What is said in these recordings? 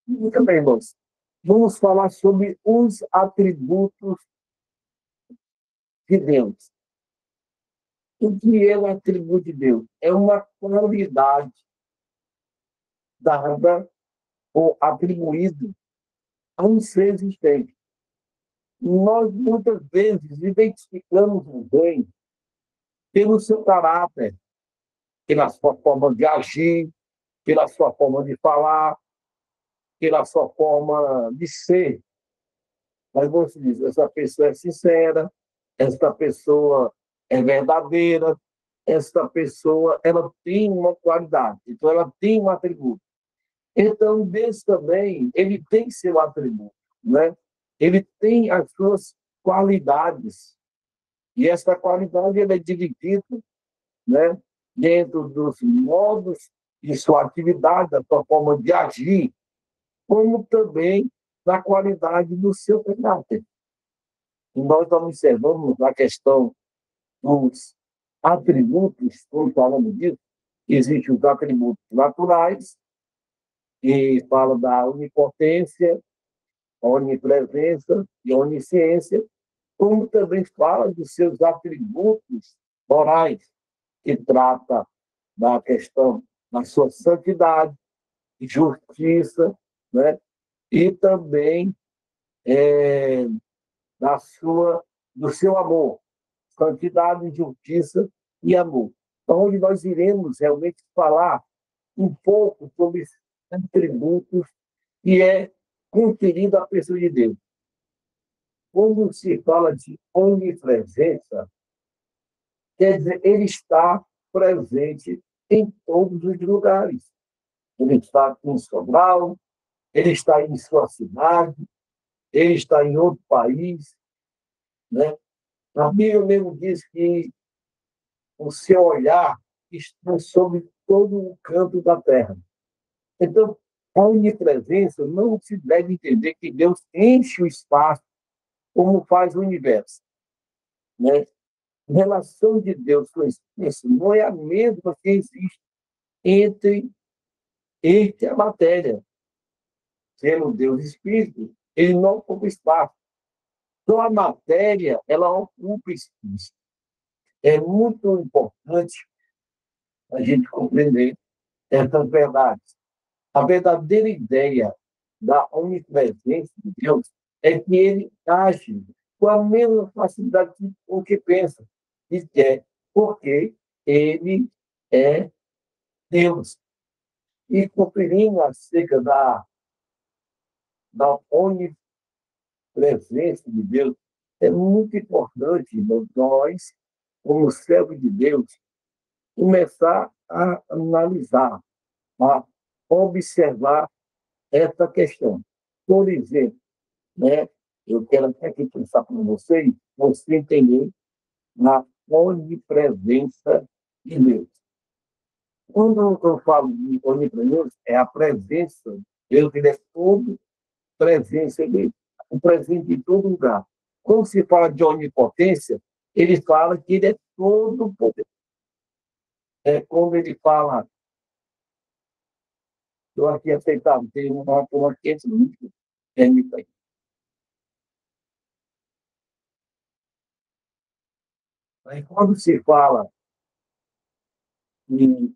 Muito bem, irmãos. Vamos falar sobre os atributos de Deus. O que é o atributo de Deus? É uma qualidade dada ou atribuído a um ser existente. Nós, muitas vezes, identificamos o bem pelo seu caráter, pela sua forma de agir, pela sua forma de falar, pela sua forma de ser. Mas você diz, essa pessoa é sincera, essa pessoa é verdadeira, essa pessoa ela tem uma qualidade, então ela tem um atributo. Então, Deus também, ele tem seu atributo, né? Ele tem as suas qualidades, e essa qualidade ela é dividida, né, dentro dos modos de sua atividade, da sua forma de agir, como também na qualidade do seu caráter. E nós observamos a questão dos atributos, quando falamos disso, existem os atributos naturais, que fala da onipotência, onipresença e onisciência, como também fala dos seus atributos morais, que trata da questão da sua santidade, justiça, né? E também da sua, do seu amor, santidade, justiça e amor. Então, onde nós iremos realmente falar um pouco sobre esses atributos que é conferido à pessoa de Deus. Quando se fala de onipresença, quer dizer, ele está presente em todos os lugares. Ele está em Sobral, ele está em sua cidade, ele está em outro país, né? A Bíblia mesmo diz que o seu olhar está sobre todo o canto da terra. Então, a onipresença não se deve entender que Deus enche o espaço como faz o universo, né? A relação de Deus com o espaço não é a mesma que existe entre, entre a matéria. Sendo Deus espírito, ele não ocupa espaço. Então, a matéria, ela ocupa espaço. É muito importante a gente compreender essas verdades. A verdadeira ideia da onipresença de Deus é que ele age com a mesma facilidade com que pensa e quer, porque ele é Deus. E conferindo acerca da onipresença de Deus, é muito importante nós, como servos de Deus, começar a analisar, a observar essa questão. Por exemplo, né, eu quero até aqui pensar com vocês, você entender na onipresença de Deus. Quando eu falo de onipresença, é a presença, Deus ele é todo presença, ele é presente em todo lugar. Quando se fala de onipotência, ele fala que ele é todo poder. É quando ele fala, estou aqui aceitando, tem uma quente muito técnica aí. Aí quando se fala em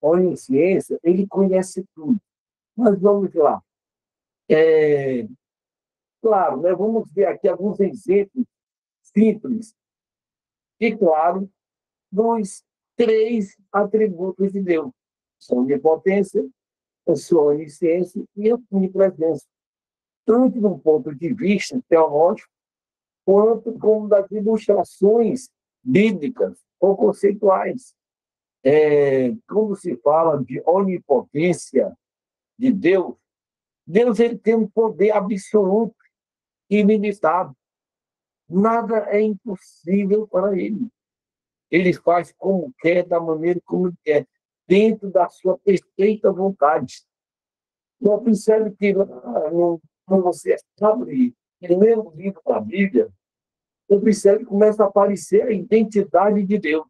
onisciência, ele conhece tudo. Mas vamos lá. É, claro, né, vamos ver aqui alguns exemplos simples e, claro, dos três atributos de Deus: a onipotência, a sua onisciência e a onipresença. Tanto do ponto de vista teológico, quanto como das ilustrações bíblicas ou conceituais. Quando se fala de onipotência de Deus, Deus ele tem um poder absoluto e ilimitado. Nada é impossível para ele. Ele faz como quer, da maneira como quer, dentro da sua perfeita vontade. Não observe que quando você abre o primeiro livro da Bíblia, observe que começa a aparecer a identidade de Deus.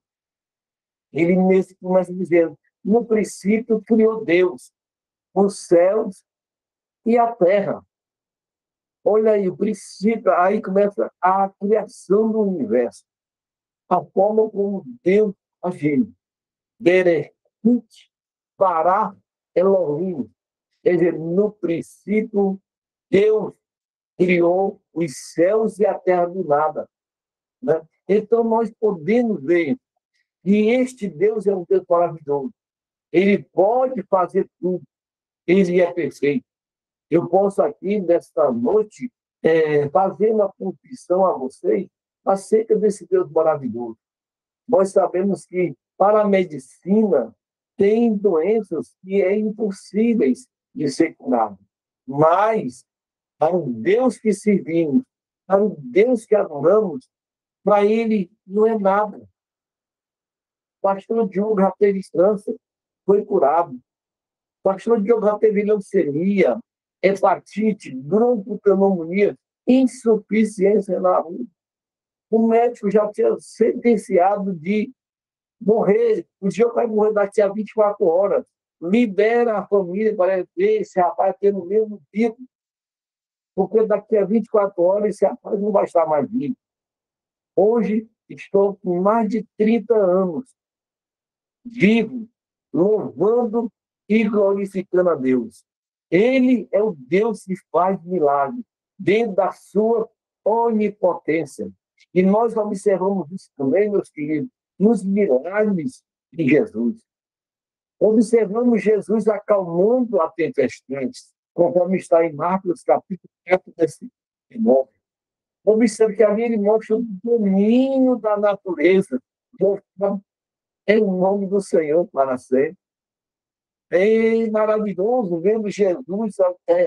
Ele mesmo começa dizendo: no princípio criou Deus os céus e a terra. Olha aí, o princípio, aí começa a criação do universo. A forma como Deus agiu. Bereshit bara Elohim. Quer dizer, no princípio, Deus criou os céus e a terra do nada. Né? Então, nós podemos ver que este Deus é um Deus maravilhoso. Ele pode fazer tudo. Ele é perfeito. Eu posso aqui, nesta noite, fazer uma confissão a vocês acerca desse Deus maravilhoso. Nós sabemos que, para a medicina, tem doenças que é impossíveis de ser curadas. Mas, para o Deus que servimos, para o Deus que adoramos, para ele não é nada. O pastor Diogo já teve câncer, foi curado. O pastor Diogo já teve leucemia, hepatite, bronquopneumonia, insuficiência renal. O médico já tinha sentenciado de morrer. O Diogo vai morrer daqui a 24 horas. Libera a família para ver esse rapaz ter no mesmo pico, porque daqui a 24 horas esse rapaz não vai estar mais vivo. Hoje estou com mais de 30 anos, vivo, louvando e glorificando a Deus. Ele é o Deus que faz milagres, dentro da sua onipotência. E nós observamos isso também, meus queridos, nos milagres de Jesus. Observamos Jesus acalmando a tempestade, conforme está em Marcos, capítulo 4, versículo 9. Observe que ali ele mostra o domínio da natureza. É o nome do Senhor para sempre. É maravilhoso vendo Jesus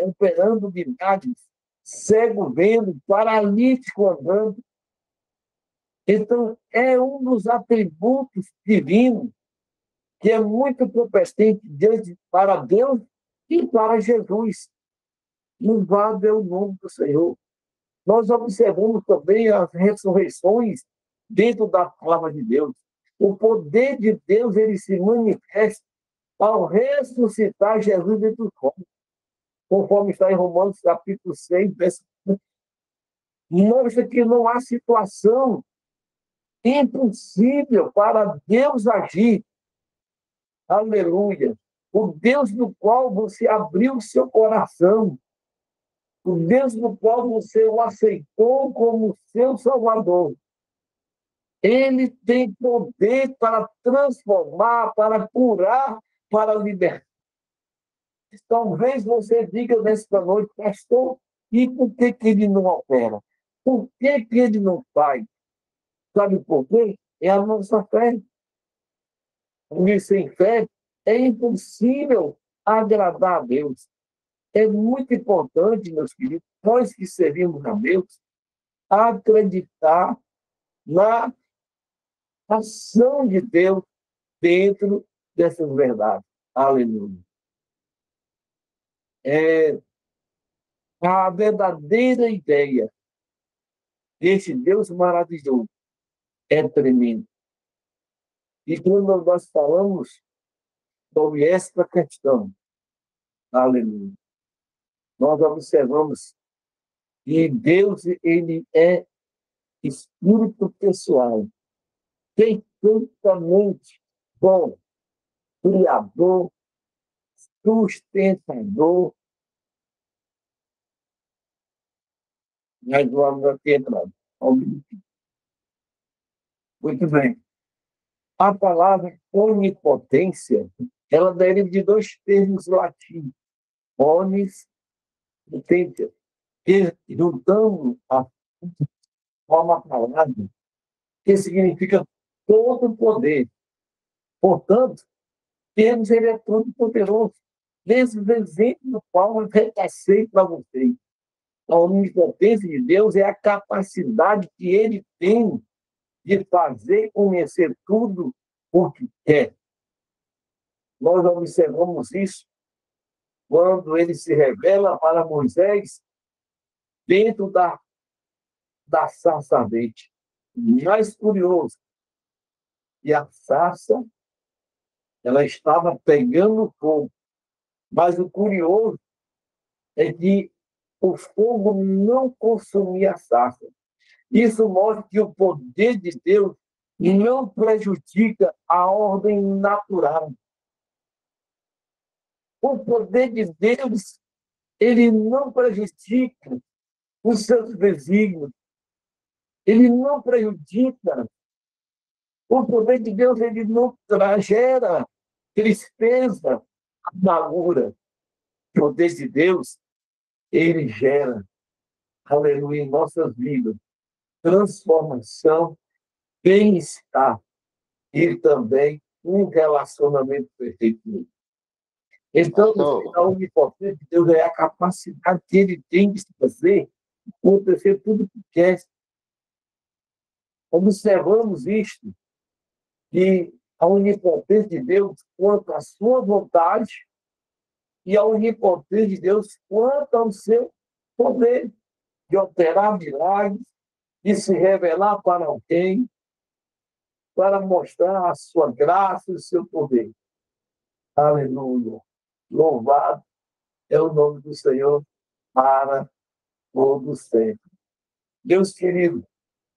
operando milagres, cego vendo, paralítico andando. Então, é um dos atributos divinos que é muito competente para Deus e para Jesus. Louvado é o nome do Senhor. Nós observamos também as ressurreições dentro da palavra de Deus. O poder de Deus ele se manifesta ao ressuscitar Jesus dentre os mortos, conforme está em Romanos capítulo 6, verso 1. Mostra que não há situação impossível para Deus agir. Aleluia. O Deus no qual você abriu o seu coração, o Deus no qual você o aceitou como seu Salvador. Ele tem poder para transformar, para curar, para libertar. Talvez você diga nesta noite, pastor, e por que ele não opera? Por que ele não faz? Sabe por quê? É a nossa fé. Porque sem fé é impossível agradar a Deus. É muito importante, meus queridos, nós que servimos a Deus, acreditar na ação de Deus dentro dessas verdades. Aleluia. A verdadeira ideia desse Deus maravilhoso é tremenda. E quando nós falamos sobre esta questão, aleluia, nós observamos que Deus ele é espírito pessoal, perfeitamente bom, criador, sustentador. Nós vamos aqui entrar. Muito bem. A palavra onipotência, ela deriva de dois termos latinos, onis e potência, que juntando a forma palavra, que significa todo poder. Portanto, Deus ele é todo poderoso. Desses exemplos do qual eu repassei para vocês. A onipotência de Deus é a capacidade que ele tem de fazer conhecer tudo o que quer. Nós observamos isso quando ele se revela para Moisés dentro da sarça ardente. Mais curioso, e a sarça ela estava pegando fogo. Mas o curioso é que o fogo não consumia a sarça. Isso mostra que o poder de Deus não prejudica a ordem natural. O poder de Deus, ele não prejudica os seus desígnios, ele não prejudica. O poder de Deus, ele não gera tristeza, amargura. O poder de Deus, ele gera, aleluia, em nossas vidas, transformação, bem-estar e também um relacionamento perfeito. Então, Pastor, a onipotência de Deus é a capacidade que ele tem de se fazer acontecer tudo o que quer. Observamos isto, que a onipotência de Deus quanto à sua vontade e a onipotência de Deus quanto ao seu poder de operar milagres, de se revelar para alguém, para mostrar a sua graça e o seu poder. Aleluia. Louvado é o nome do Senhor para todo sempre. Deus querido,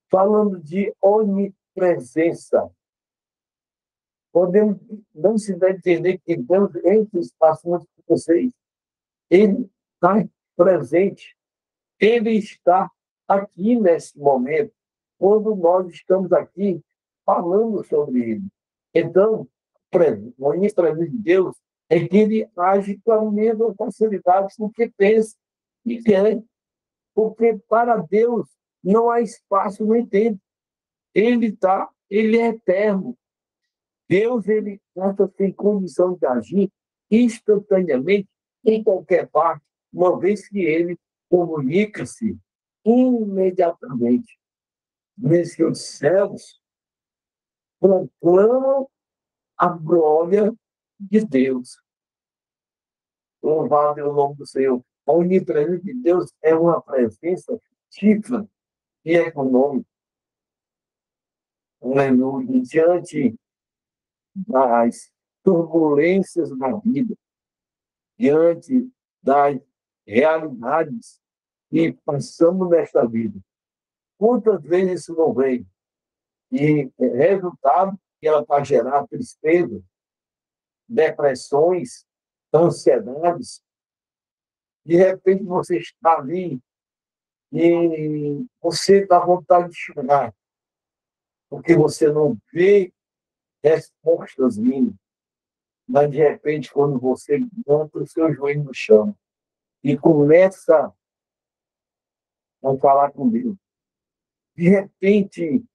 falando de onipresença, podemos não se dá a entender que Deus entra no espaço com vocês. Ele está presente. Ele está aqui nesse momento, quando nós estamos aqui falando sobre ele. Então, o onipresença de Deus é que ele age com a mesma facilidade com que pensa e quer. Porque para Deus não há espaço no tempo. Ele é eterno. Deus, ele tem condição de agir instantaneamente em qualquer parte, uma vez que ele comunica-se imediatamente. Mesmo que os céus proclamam a glória de Deus. Louvado é o nome do Senhor. A onipresença de Deus é uma presença típica e econômica. Aleluia. Diante das turbulências da vida, diante das realidades que passamos nesta vida. Quantas vezes isso não vem? E resultado que ela vai gerar tristeza, depressões, ansiedades. De repente você está ali e você dá vontade de chorar, porque você não vê respostas vindo. Mas, de repente, quando você monta o seu joelho no chão e começa a falar com Deus, de repente,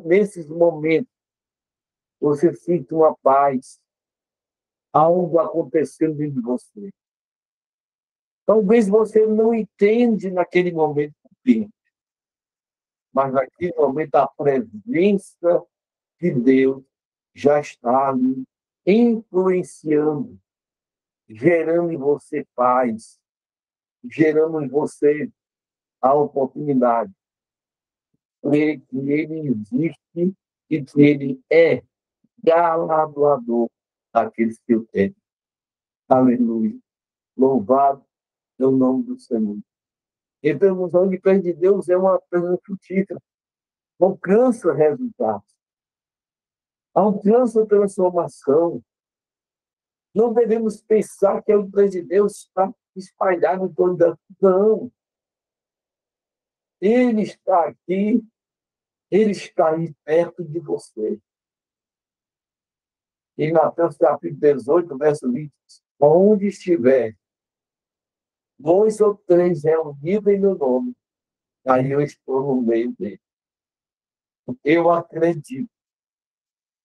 nesses momentos, você sente uma paz, algo acontecendo dentro de você. Talvez você não entende naquele momento o tempo, mas naquele momento a presença de Deus já está ali, influenciando, gerando em você paz, gerando em você a oportunidade de que ele existe e que ele é galardoador daqueles que o temem. Aleluia. Louvado é o nome do Senhor. Então, a onipresença de Deus é uma presença frutífera, alcança resultados, alcança transformação. Não devemos pensar que a onipresença de Deus está espalhada em torno da... Não. Ele está aqui, ele está aí perto de você. Em Mateus capítulo 18, verso 20, onde estiver 2 ou 3 reunidos em meu nome, aí eu estou no meio dele. Eu acredito,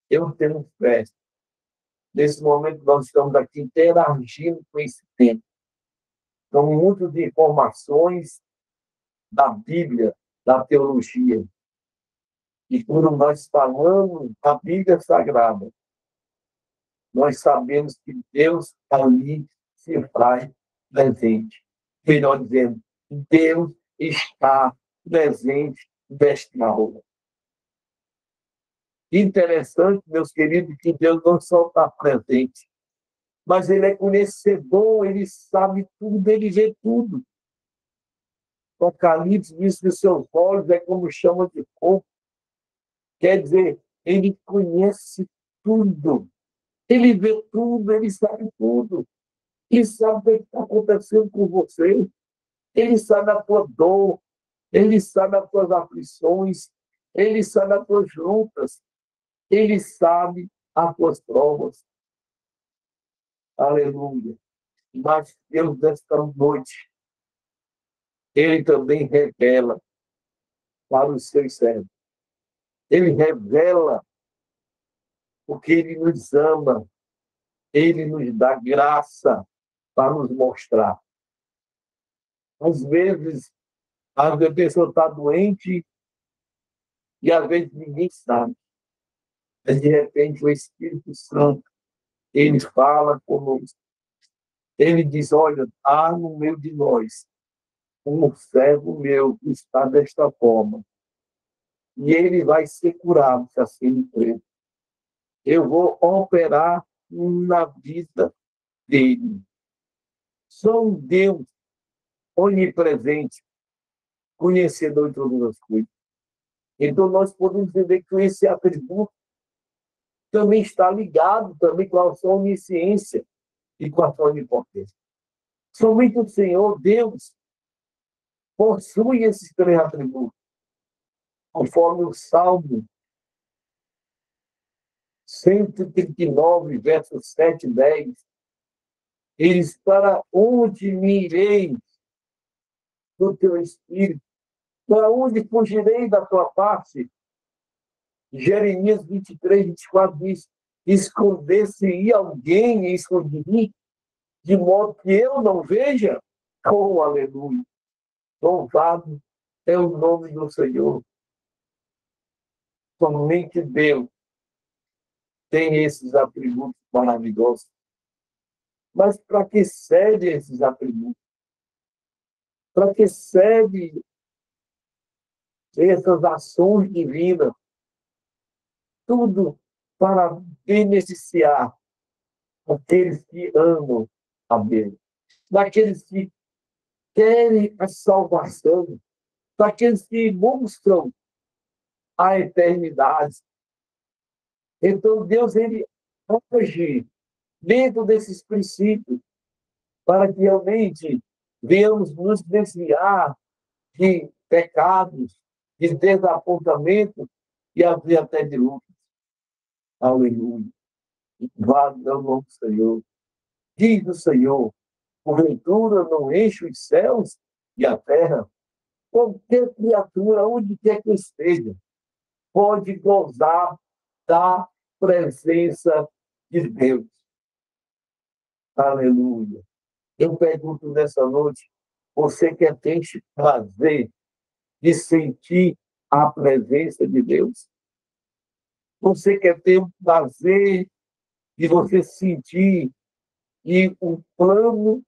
eu tenho fé. Nesse momento, nós estamos aqui interagindo com esse tempo. São muitas informações da Bíblia, da teologia. E quando nós falamos da Bíblia Sagrada, nós sabemos que Deus ali se faz presente. Melhor dizendo, Deus está presente nesta aula. Interessante, meus queridos, que Deus não só está presente, mas Ele é conhecedor, Ele sabe tudo, Ele vê tudo. O Apocalipse diz que os seus olhos é como chama de fogo. Quer dizer, Ele conhece tudo. Ele vê tudo, Ele sabe tudo. Ele sabe o que está acontecendo com você. Ele sabe a tua dor. Ele sabe as tuas aflições. Ele sabe as tuas lutas. Ele sabe as tuas provas. Aleluia. Mas Deus, nesta noite, Ele também revela para os seus servos. Ele revela porque Ele nos ama. Ele nos dá graça para nos mostrar. Às vezes, a pessoa está doente e às vezes ninguém sabe. Mas, de repente, o Espírito Santo, ele fala conosco. Ele diz, olha, há no meio de nós um servo meu que está desta forma. E ele vai ser curado, se assim ele crer. Eu vou operar na vida dele. Só um Deus onipresente, conhecedor de todas as coisas. Então, nós podemos entender que esse atributo também está ligado também com a sua onisciência e com a sua onipotência. Somente o Senhor, Deus, possui esses três atributos, conforme o Salmo 139, versos 7 e 10. Ele diz, para onde me irei do teu espírito? Para onde fugirei da tua face? Jeremias 23, 24 diz, esconder-se alguém esconde-me, de modo que eu não veja? Oh, aleluia! Louvado é o nome do Senhor. Somente Deus tem esses atributos maravilhosos. Mas para que servem esses atributos? Para que servem essas ações divinas? Tudo para beneficiar aqueles que amam a Deus, daqueles que querem a salvação, daqueles que buscam a eternidade. Então, Deus, ele age dentro desses princípios para que realmente venhamos nos desviar de pecados, de desapontamento e haver até de luta. Aleluia. Louvado é o nome do Senhor. Diz o Senhor, porventura não enche os céus e a terra? Qualquer criatura, onde quer que esteja, pode gozar da presença de Deus. Aleluia. Eu pergunto nessa noite, você quer ter esse prazer de sentir a presença de Deus? Você quer ter o prazer de você sentir que o plano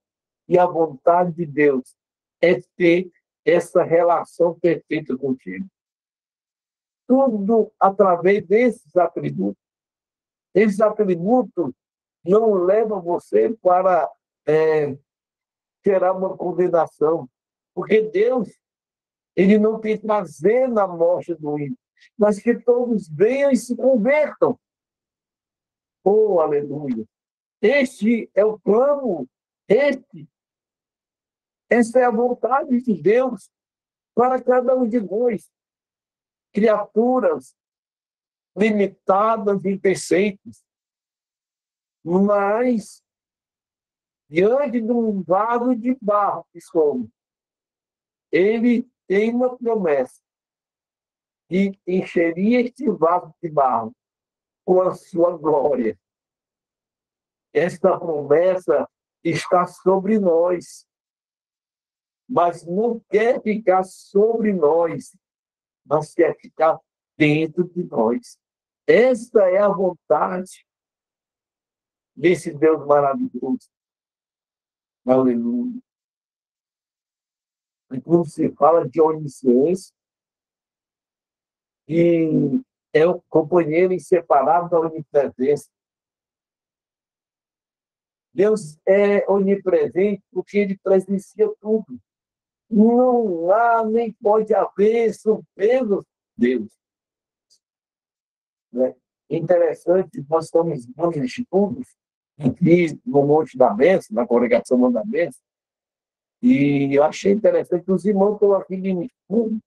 e a vontade de Deus é ter essa relação perfeita contigo? Tudo através desses atributos. Esses atributos não levam você para gerar uma condenação, porque Deus, ele não tem prazer na morte do ímpio, mas que todos venham e se convertam. Oh, aleluia! Este é o plano, essa é a vontade de Deus para cada um de nós, criaturas limitadas e imperfeitas, mas diante de um vaso de barro que somos, ele tem uma promessa de encheria este vaso de barro com a sua glória. Esta promessa está sobre nós, mas não quer ficar sobre nós, mas quer ficar dentro de nós. Esta é a vontade desse Deus maravilhoso. Aleluia. E quando se fala de onisciência, e é o companheiro inseparável da onipresença. Deus é onipresente porque ele presencia tudo. Não há nem pode haver surpresas de Deus. Né? Interessante, nós estamos dando estudos aqui no Monte da Bênção, na congregação Monte da Bênção, e eu achei interessante que os irmãos estão aqui de estudo,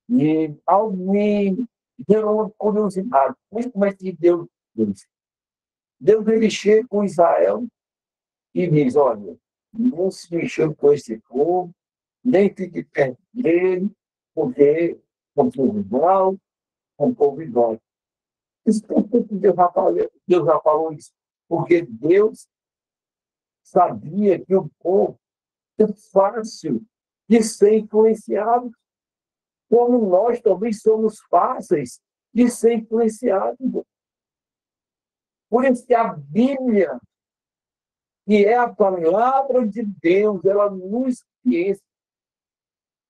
e algo me gerou uma curiosidade. Como é que Deus ele chega com Israel e diz, olha, não se mexeu com esse povo, nem fique perto dele, porque é um povo igual, é um povo igual. Isso por que Deus já falou isso? Porque Deus sabia que o povo é fácil de ser influenciado, como nós também somos fáceis de ser influenciados. Por isso que a Bíblia, que é a palavra de Deus, ela nos conhece.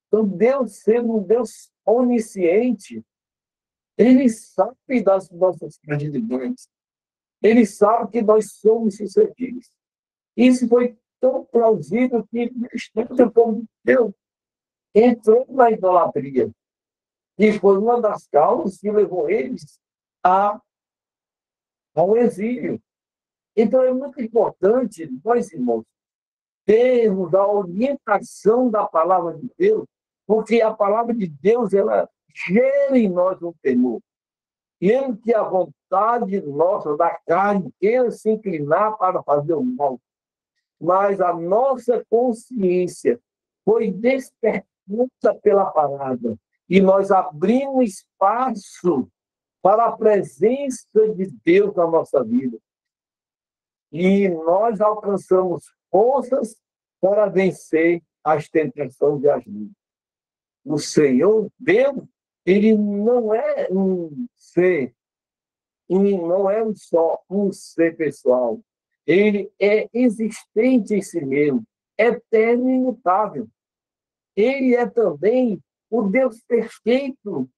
Então, Deus sendo um Deus onisciente, ele sabe das nossas fragilidades. Ele sabe que nós somos suscetíveis. Isso foi tão plausível que o povo de Deus entrou na idolatria. E foi uma das causas que levou eles ao exílio. Então, é muito importante, nós, irmãos, termos a orientação da palavra de Deus, porque a palavra de Deus, ela gera em nós um temor. Mesmo que a vontade nossa, da carne, queira se inclinar para fazer o mal, mas a nossa consciência foi despertada pela palavra e nós abrimos espaço para a presença de Deus na nossa vida. E nós alcançamos forças para vencer as tentações e as lutas. O Senhor, Deus, ele não é um ser, não é só um ser pessoal. Ele é existente em si mesmo, eterno e imutável. Ele é também o Deus perfeito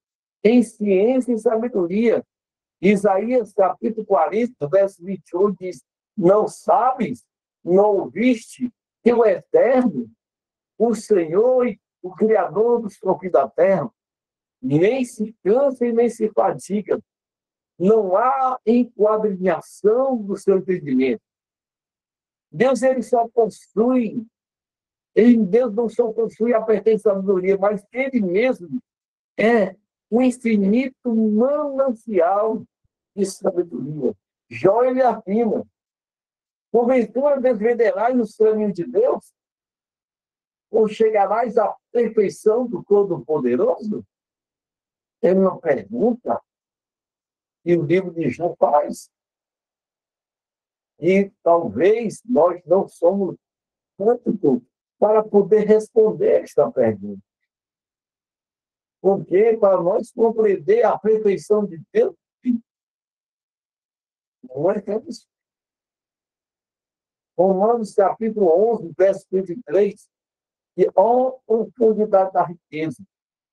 em ciência e sabedoria. Isaías, capítulo 40, verso 28, diz: não sabes, não ouviste que o Eterno, o Senhor, o Criador dos confins da terra, nem se cansa e nem se fatiga. Não há enquadrinhação do seu entendimento. Deus ele só possui, Deus não só possui a perfeita sabedoria, mas ele mesmo é o infinito manancial de sabedoria. Jó ele afirma: porventura desvenderás os caminhos de Deus? Ou chegarás à perfeição do Todo-Poderoso? É uma pergunta que o livro de Jó faz. E talvez nós não somos tanto para poder responder esta pergunta. Porque para nós compreender a perfeição de Deus, não é isso. Romanos capítulo 11, verso 23, e ó profundidade da riqueza,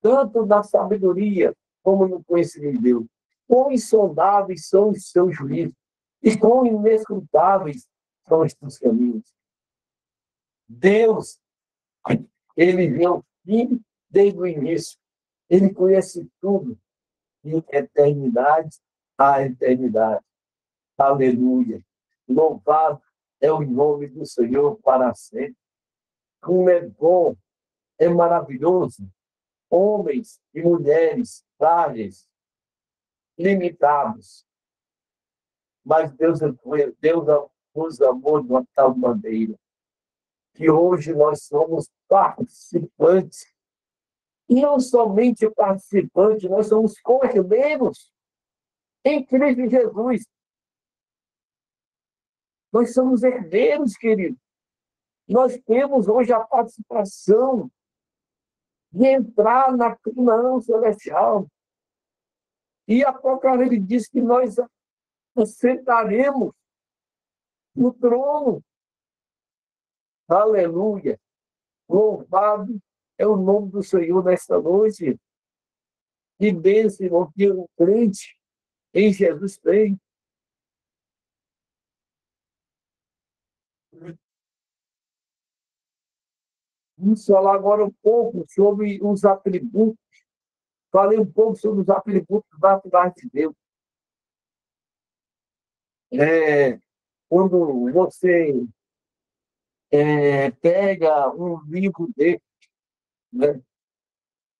tanto da sabedoria como no conhecimento de Deus. Quão insondáveis são os seus juízos e quão inescrutáveis são os seus caminhos. Deus, ele vê o fim desde o início. Ele conhece tudo, de eternidade a eternidade. Aleluia. Louvado é o nome do Senhor para sempre. Como é bom, é maravilhoso. Homens e mulheres frágeis, limitados. Mas Deus nos amou de uma tal maneira que hoje nós somos participantes. E não somente participantes, nós somos co-herdeiros em Cristo Jesus. Nós somos herdeiros, queridos. Nós temos hoje a participação de entrar na Canaã celestial. E Apocalipse diz que nós sentaremos no trono. Aleluia! Louvado é o nome do Senhor nesta noite. Que bênção, irmão, que o crente em Jesus tem. Vamos falar agora um pouco sobre os atributos. Falei um pouco sobre os atributos naturais de Deus. É, quando você pega um livro dele, né,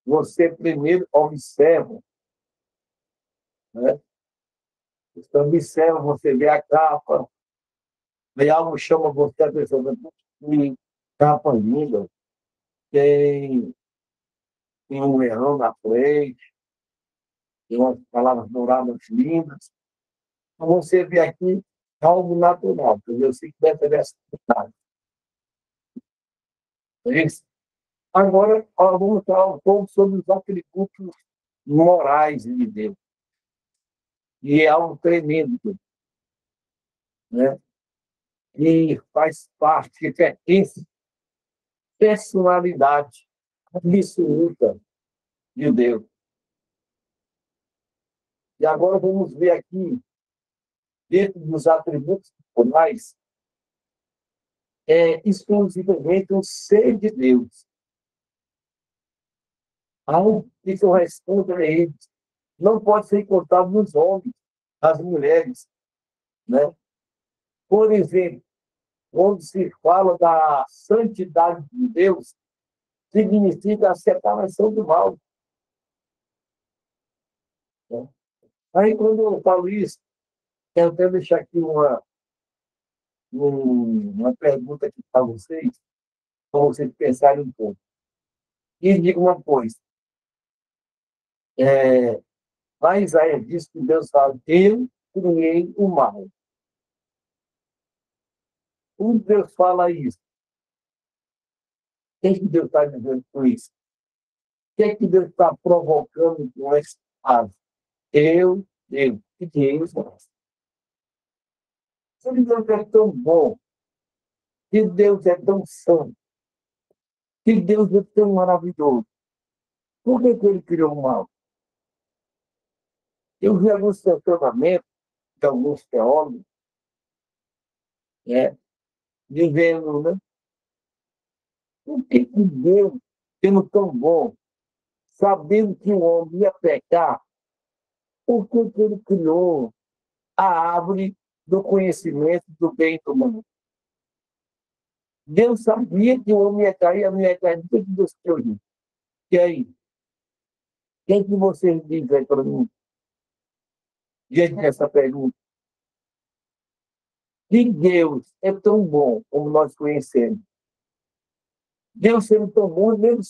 você primeiro observa, né? Você observa, você vê a capa, vê algo que chama você a atenção. Que capa linda, tem, tem um leão na frente, tem umas palavras douradas lindas. Então, você vê aqui algo natural, entendeu? Você que deve ter essa vontade. É isso. Agora, vamos falar um pouco sobre os atributos morais de Deus. E é algo tremendo, né? Que faz parte, que pertence personalidade absoluta de Deus. E agora vamos ver aqui, dentro dos atributos morais, exclusivamente o ser de Deus. Algo que corresponde a eles. Não pode ser encontrado nos homens, nas mulheres, né? Por exemplo, quando se fala da santidade de Deus, significa a separação do mal. Né? Aí, quando eu falo isso, quero até deixar aqui uma pergunta aqui para vocês pensarem um pouco. E diga uma coisa, é, lá em Isaías diz que Deus fala, eu criei o mal. Quando Deus fala isso, o que Deus está dizendo com isso? O que Deus está provocando com esse caso? Eu, que Deus, se Deus é tão bom, que Deus é tão santo, que Deus é tão maravilhoso, por que ele criou o mal? Eu vi alguns questionamentos de alguns teólogos, né, dizendo, né, por que Deus, sendo tão bom, sabendo que o homem ia pecar, por que ele criou a árvore do conhecimento do bem e do mal? Deus sabia que o homem ia cair, a mulher ia cair, por que Deus criou isso? E aí? Quem que vocês dizem para mim, diante dessa pergunta? Que Deus é tão bom como nós conhecemos. Deus sendo tão bom, mesmo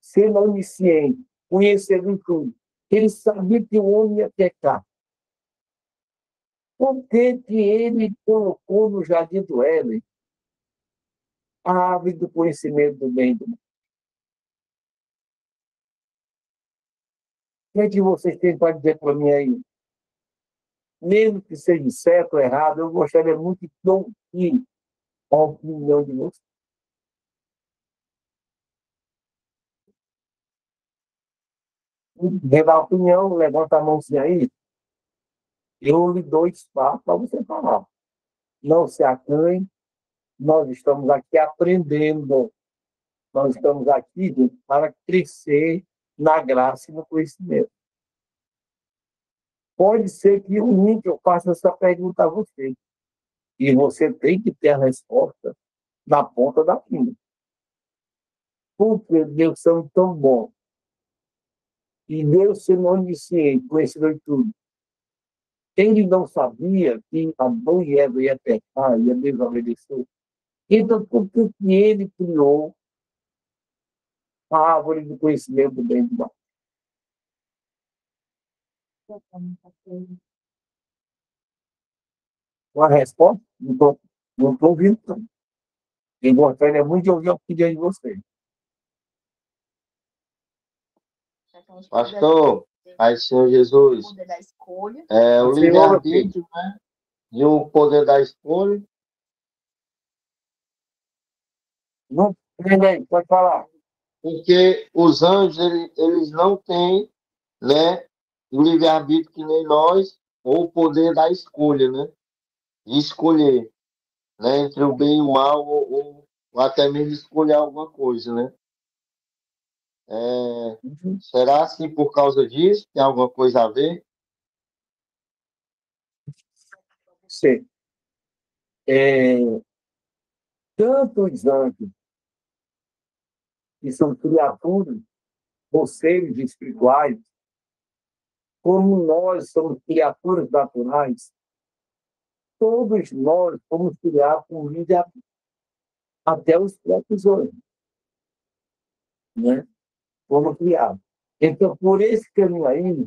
sendo onisciente, conhecendo tudo. Ele sabia que o homem ia pecar. Por que que ele colocou no jardim do Éden a árvore do conhecimento do bem e do mal? O que é que vocês têm para dizer para mim aí? Mesmo que seja certo ou errado, eu gostaria muito de ouvir a opinião de vocês. Quem dá a opinião, levanta a mãozinha aí, eu lhe dou espaço para você falar. Não se acanhe, nós estamos aqui aprendendo, nós estamos aqui para crescer na graça e no conhecimento. Pode ser que um dia eu faça essa pergunta a você, e você tem que ter a resposta na ponta da língua. Por que Deus é tão bom? E Deus sendo onisciente, conhecedor de tudo. Ele não sabia que Adão e Eva ia pecar, ia desobedecer. Então, por que ele criou a árvore do conhecimento do bem e do mal? Uma resposta? Não estou ouvindo, não. Eu gostaria muito de ouvir a opinião de vocês. Pastor, Pai do Senhor Jesus, o livre-arbítrio, né? E o poder da escolha. Não, ninguém, pode falar. Porque os anjos, eles não têm né? O livre-arbítrio que nem nós, ou o poder da escolha, né? De escolher, né? Entre o bem e o mal, ou até mesmo escolher alguma coisa, né? Será assim por causa disso? Tem alguma coisa a ver? Sim. Tanto os anjos, que são criaturas, ou seres espirituais, como nós somos criaturas naturais, todos nós fomos criados com vida até os próprios anjos, né? Fomos criados. Então, por esse caminho aí,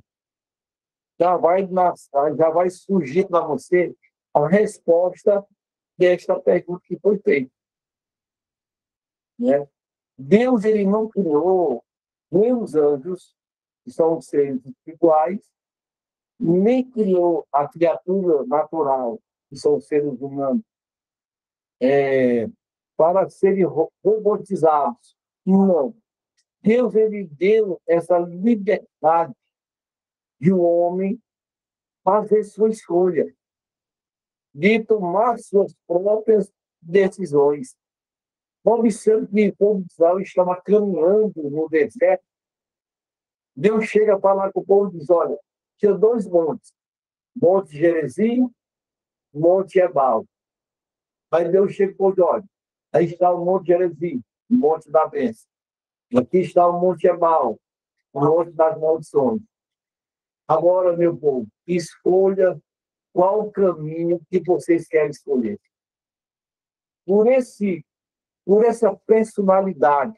já vai surgir para você a resposta desta pergunta que foi feita, né? Deus, ele não criou nem os anjos, que são seres espirituais, nem criou a criatura natural, que são os seres humanos, para serem robotizados. Não. Deus, ele deu essa liberdade de um homem fazer sua escolha, de tomar suas próprias decisões. Observe que o povo de Israel estava caminhando no deserto. Deus chega a falar com o povo e diz: olha, tinha dois montes, Monte Gerizim, Monte Ebal. Aí Deus chega e diz: olha, aí está o Monte Gerizim, o Monte da Bênção. Aqui está o Monte Ebal, o Monte das Maldições. Agora, meu povo, escolha qual caminho que vocês querem escolher. Por, esse, por essa personalidade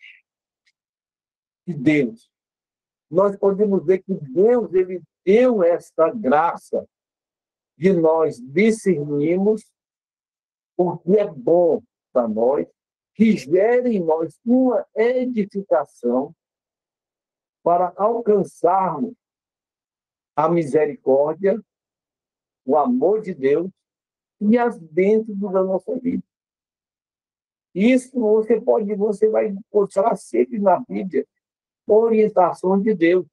de Deus, nós podemos ver que Deus, ele deu esta graça de nós discernirmos o que é bom para nós, que gere em nós uma edificação para alcançarmos a misericórdia, o amor de Deus e as bênçãos da nossa vida. Isso você vai encontrar sempre na Bíblia orientação de Deus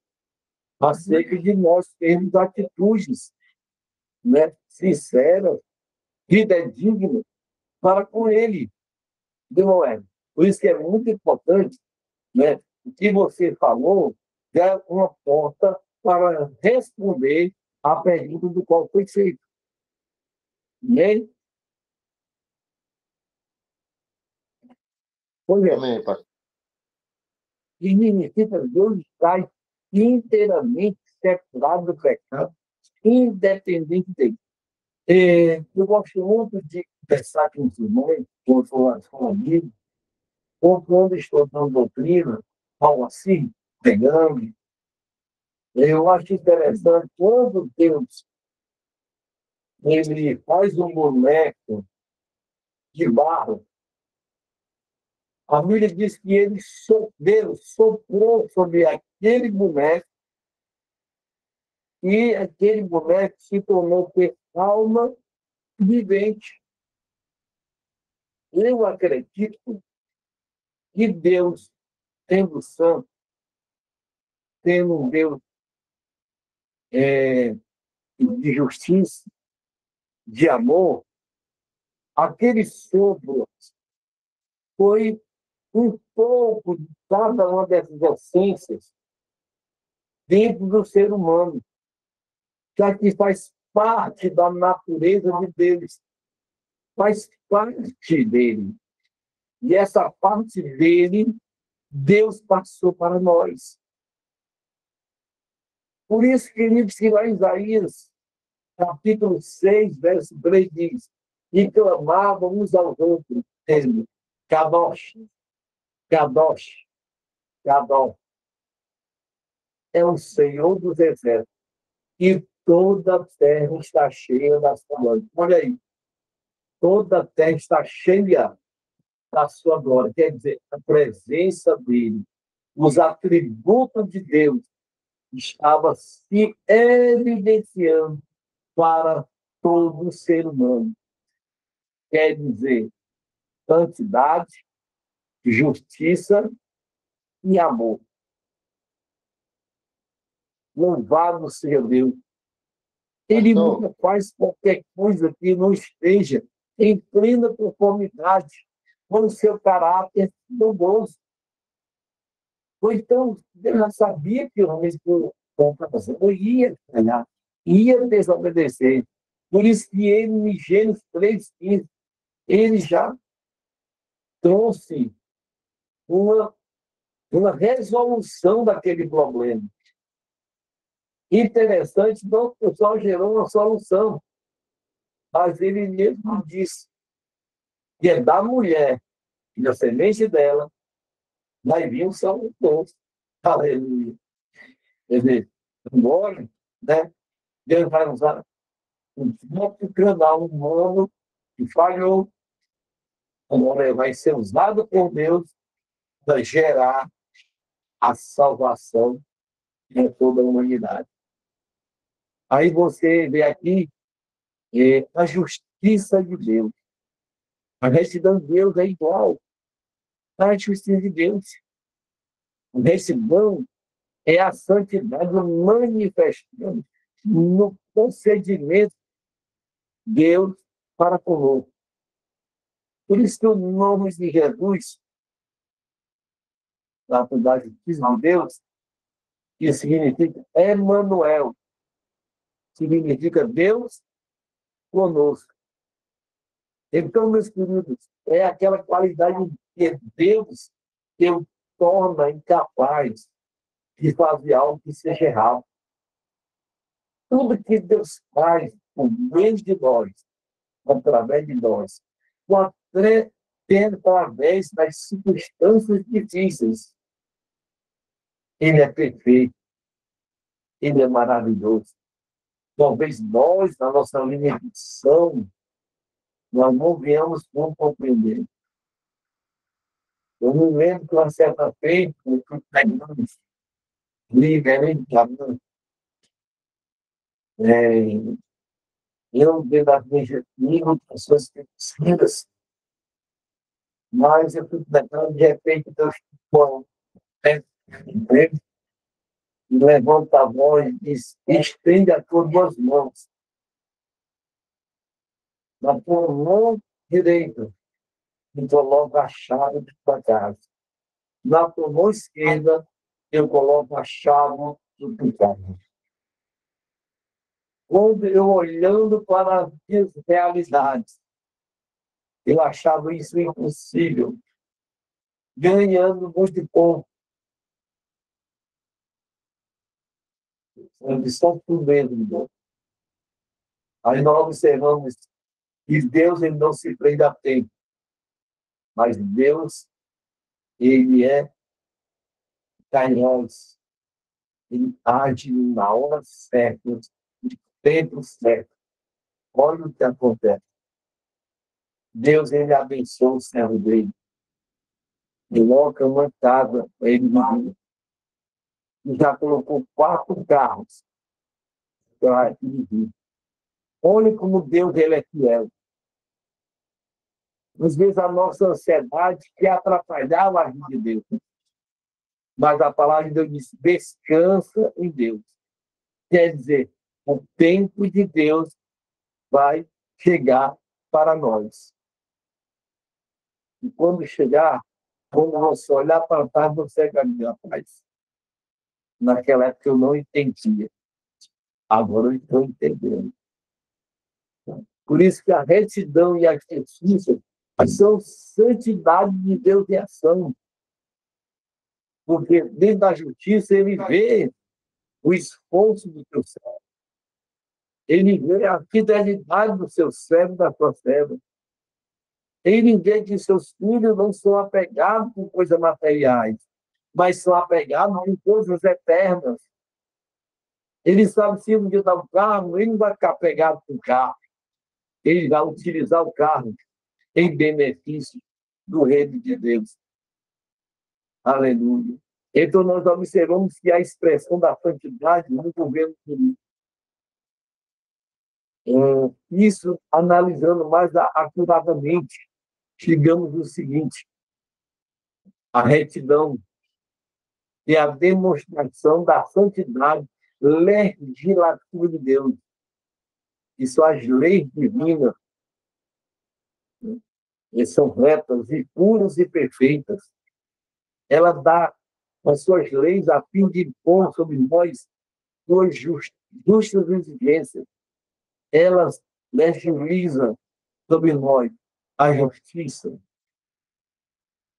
acerca de nós termos atitudes, né, sinceras, fidedignas para com Ele, de Noé. Por isso que é muito importante, né, o que você falou é uma porta para responder à pergunta do qual foi feito. Né? Pois é. Amém, pastor. Significa que Deus está inteiramente separado do pecado, independente dele. Eu gosto muito de conversar com os irmãos, com amigos, ou quando estou dando doutrina, algo assim, pegando. Eu acho interessante quando Deus ele faz um boneco de barro. A Bíblia diz que Deus soprou sobre aquele boneco e aquele boneco se tornou alma vivente. Eu acredito que Deus, sendo santo, sendo um Deus de justiça, de amor, aquele sopro foi um pouco de cada uma dessas essências dentro do ser humano, já que faz parte da natureza de Deus, faz parte dele. E essa parte dele, Deus passou para nós. Por isso que ele diz lá em Isaías, capítulo 6, verso 3, diz: e clamavam uns aos outros, dizendo: Kadosh, Kadosh, Kadosh, é o Senhor dos exércitos, e toda a terra está cheia da sua glória. Olha aí, toda a terra está cheia da sua glória. Quer dizer, a presença dele, os atributos de Deus estava se evidenciando para todo ser humano. Quer dizer, santidade, justiça e amor. Louvado seja Deus. Ele Pastor, nunca faz qualquer coisa que não esteja em plena conformidade com o seu caráter bondoso. Ou então, Deus já sabia que o homem não ia falhar, ia desobedecer. Por isso que ele, em Gênesis 3,15, ele já trouxe uma, uma resolução daquele problema. Interessante, não só gerou uma solução, mas ele mesmo disse que é da mulher, e da semente dela, vai vir o Salvador. Aleluia. Quer dizer, agora, né, Deus vai usar o próprio canal humano que falhou, agora vai ser usado por Deus para gerar a salvação de toda a humanidade. Aí você vê aqui a justiça de Deus. A retidão de Deus é igual à justiça de Deus. A retidão é a santidade manifestando no procedimento de Deus para conosco. Por isso que o nome de Jesus, na verdade, de Deus, que significa Emmanuel, significa Deus conosco. Então, meus queridos, é aquela qualidade que Deus que o torna incapaz de fazer algo que seja errado. Tudo que Deus faz por meio de nós, através de nós, através das circunstâncias difíceis, Ele é perfeito, Ele é maravilhoso. Talvez nós, na nossa limitação, nós não venhamos como compreender. Eu me lembro que uma certa feita, eu fui pregando livremente, eu dentro da igreja tinha pessoas que precisam, mas eu fui pregando, de repente, Deus ficou perto dele, e levanta a voz e diz, estende as tuas duas mãos. Na tua mão direita, e coloco a chave de tua casa. Na tua mão esquerda, eu coloco a chave do teu casa. Quando eu olhando para as minhas realidades, eu achava isso impossível, ganhando muito pouco. Eu disse, só por mesmo. Aí nós observamos que Deus ele não se prende a tempo, mas Deus ele é carinhoso, ele age na hora certa, no tempo certo. Olha o que acontece. Deus ele abençoa o servo dele, coloca uma casa para ele viver. E já colocou 4 carros para ele viver. Olha como Deus ele é fiel. Às vezes a nossa ansiedade quer atrapalhar a vida de Deus. Mas a palavra de Deus diz, descansa em Deus. Quer dizer, o tempo de Deus vai chegar para nós. E quando chegar, quando você olhar para trás, você vai dizer, rapaz, naquela época eu não entendia. Agora eu estou entendendo. Por isso que a retidão e a justiça são santidade de Deus em ação. Porque dentro da justiça ele vê o esforço do teu servo. Ele vê a fidelidade do seu servo, da sua serva. Ele vê que seus filhos não são apegados com coisas materiais, mas são apegados com coisas eternas. Ele sabe se um dia dá um carro, ele não vai ficar apegado com o carro. Ele vai utilizar o carro em benefício do reino de Deus. Aleluia. Então, nós observamos que a expressão da santidade no governo político. Isso, analisando mais acuradamente, chegamos no seguinte: a retidão é a demonstração da santidade legislativa de Deus, que são as leis divinas, que são retas e puras e perfeitas. Ela dá as suas leis a fim de impor sobre nós suas justas exigências. Elas legislam sobre nós a justiça,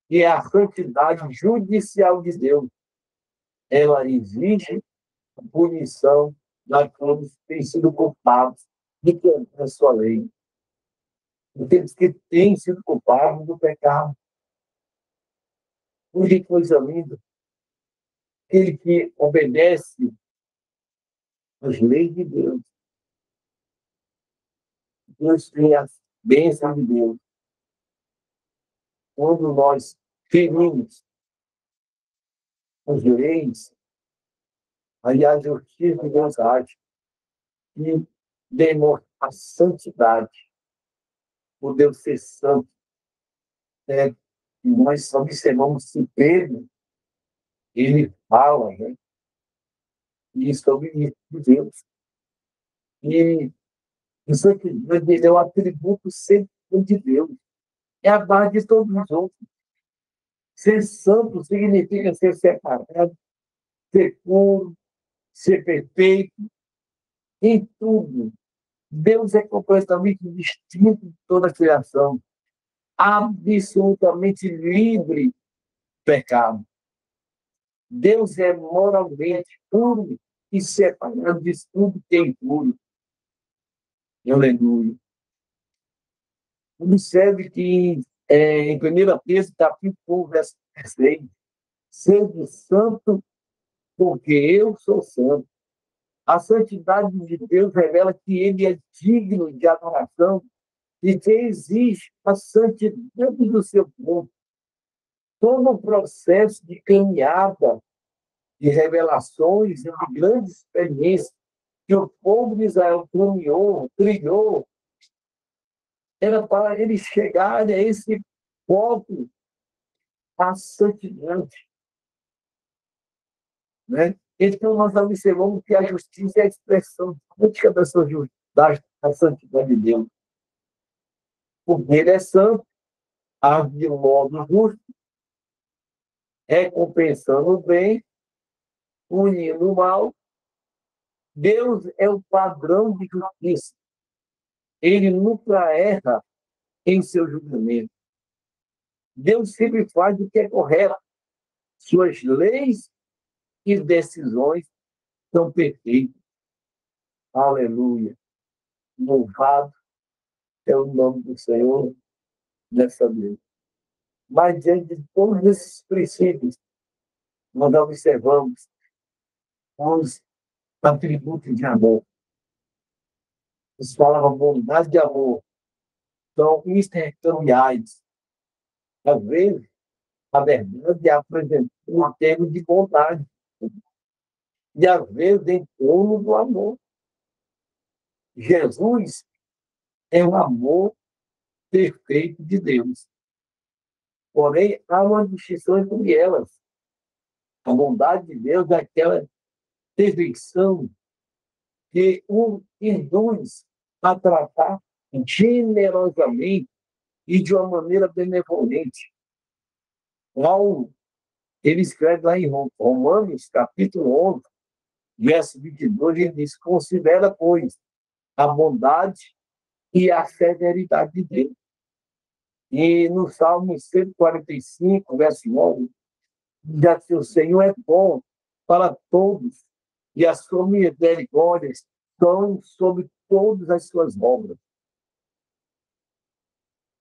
que é a santidade judicial de Deus. Ela exige a punição daqueles que têm sido culpados de quebrar a sua lei, daqueles que têm sido culpados do pecado. Que coisa linda! Aquele que obedece às leis de Deus, Deus tem as bênçãos de Deus. Quando nós ferimos as leis, aí a justiça de Deus age e demonstra a santidade. Por Deus ser santo, e nós observamos que Pedro, ele fala, né? E sobre isso de Deus. E isso aqui, ele é o atributo sempre de Deus. É a base de todos os outros. Ser santo significa ser separado, ser puro, ser perfeito, em tudo. Deus é completamente distinto de toda a criação, absolutamente livre do pecado. Deus é moralmente puro e separado de tudo que é impuro. Aleluia. Observe que em 1 Pedro, capítulo 1, verso 6, sede santo, porque eu sou santo. A santidade de Deus revela que ele é digno de adoração e que exige a santidade do seu povo. Todo o processo de caminhada, de revelações e de grandes experiências que o povo de Israel trilhou, era para eles chegarem a esse ponto, a santidade. Né? Então, nós observamos que a justiça é a expressão política da santidade de Deus. Porque ele é santo, age de um modo justo, recompensando o bem, punindo o mal. Deus é o padrão de justiça. Ele nunca erra em seu julgamento. Deus sempre faz o que é correto. Suas leis e decisões são perfeitas. Aleluia. Louvado é o nome do Senhor nessa vez. Mas, diante de todos esses princípios, nós observamos os atributos de amor. Os falavam bondade de amor. São intercambiais. Às vezes, a verdade é apresentada em termos de bondade. E, às vezes, em torno do amor. Jesus é o amor perfeito de Deus. Porém, há uma distinção entre elas. A bondade de Deus é aquela perfeição que o induz a tratar generosamente e de uma maneira benevolente. Paulo, ele escreve lá em Romanos, capítulo 11, verso 22, ele diz: considera, pois, a bondade e a severidade de Deus. E no Salmo 145, verso 9, diz que o Senhor é bom para todos e as suas misericórdias estão sobre todas as suas obras.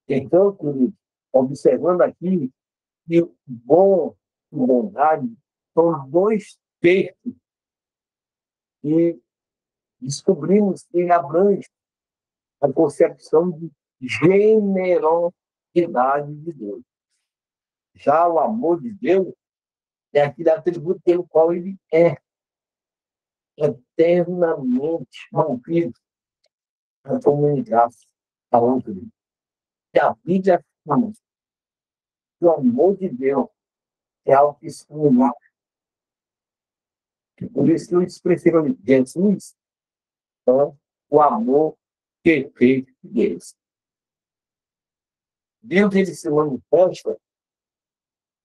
Então, querido, observando aqui que o bom e bondade são dois termos e descobrimos que abrange a concepção de generosidade de Deus. Já o amor de Deus é aquele atributo pelo qual ele é eternamente movido a comunicar-se a outro. E a Bíblia afirma que o amor de Deus é algo que se comunica. Por isso que eu expressei para Jesus, então, o amor perfeito de Deus. Deus ele se manifesta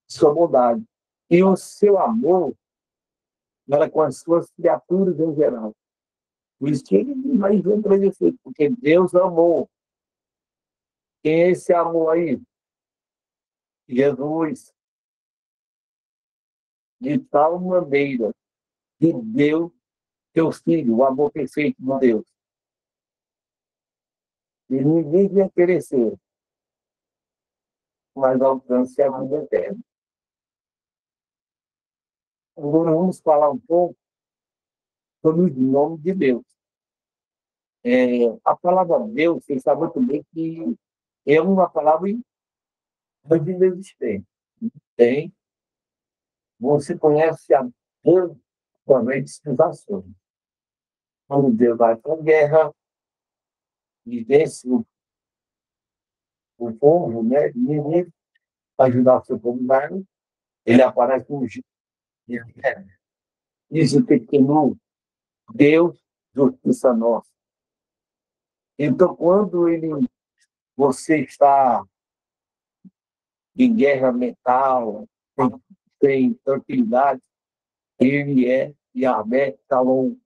sua bondade e o seu amor para com as suas criaturas em geral. Por isso que ele vai ver para Jesus, porque Deus amou. Quem é esse amor aí? Jesus, de tal maneira que deu seu filho, o amor perfeito de Deus. E ninguém vai perecer, mas alcance a vida eterna. Agora vamos falar um pouco sobre o nome de Deus. A palavra Deus, vocês sabem muito bem que é uma palavra inexistente. Tem, você conhece a Deus através de situações. Quando Deus vai para a guerra e vence o povo, né, inimigo, para ajudar o seu povo lá, ele aparece com um isso pequeno, Deus, justiça nossa. Então, quando você está em guerra mental, tem tranquilidade, ele é Yahvé Shalom.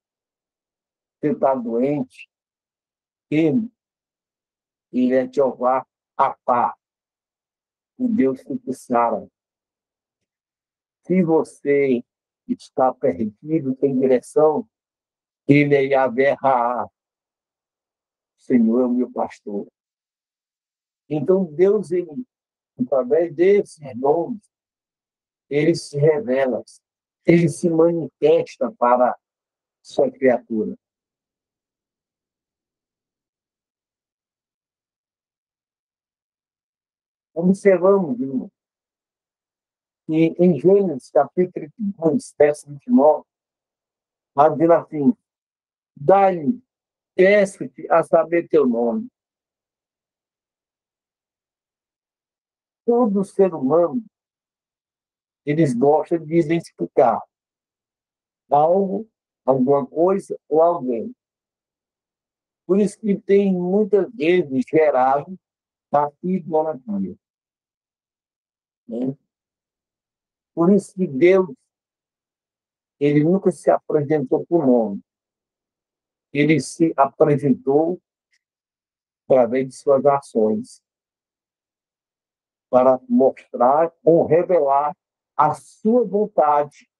Você está doente, ele é Jeová Rapá, o Deus que sara. Se você está perdido, sem direção, ele é Yahvé Raá, Senhor é o meu pastor. Então, Deus, ele, através desses nomes, ele se revela, ele se manifesta para sua criatura. Observamos, irmão, que em Gênesis, capítulo 2, verso 29, vai dizer assim: dá-lhe, peço-te a saber teu nome. Todo ser humano, eles gostam de identificar algo, alguma coisa ou alguém. Por isso que tem muitas vezes gerado a idolatria. Né? Por isso que Deus, ele nunca se apresentou por nome. Ele se apresentou através de suas ações, para mostrar ou revelar a sua vontade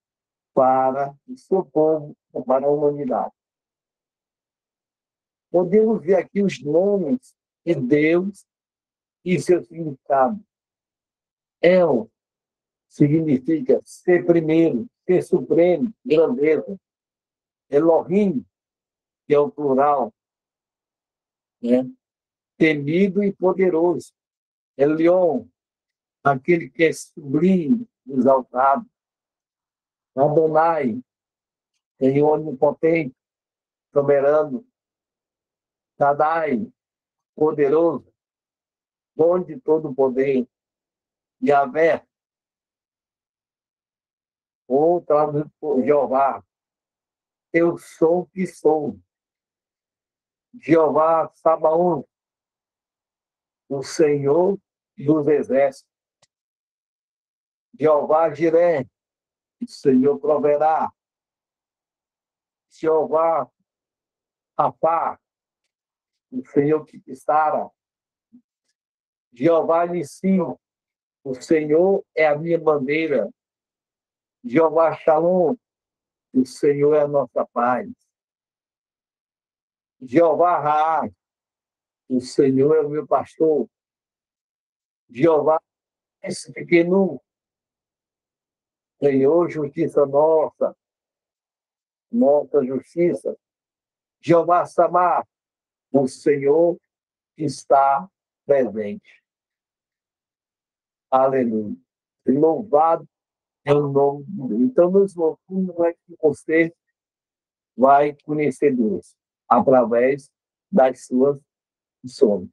para o seu povo, para a humanidade. Podemos ver aqui os nomes de Deus e seu significado. El significa ser primeiro, ser supremo, grandeza. Elohim, que é o plural, né? Temido e poderoso. Elion, aquele que é sublime, exaltado. Adonai, Senhor onipotente, soberano. Shaddai, poderoso, dono de todo o poder. Yahvé, ou traduzido por Jeová, eu sou que sou. Jeová Sabaoth, o Senhor dos exércitos. Jeová Jiré, o Senhor proverá. Jeová Rapá, o Senhor que te sara. Jeová Nissi, o Senhor é a minha bandeira. Jeová Shalom, o Senhor é a nossa paz. Jeová Raá, o Senhor é o meu pastor. Jeová esse pequeno, Senhor, justiça nossa, nossa justiça. Jeová Samar, o Senhor está presente. Aleluia. Louvado é o nome de Deus. Então, meus irmãos, como é que você vai conhecer Deus? Através das suas missões.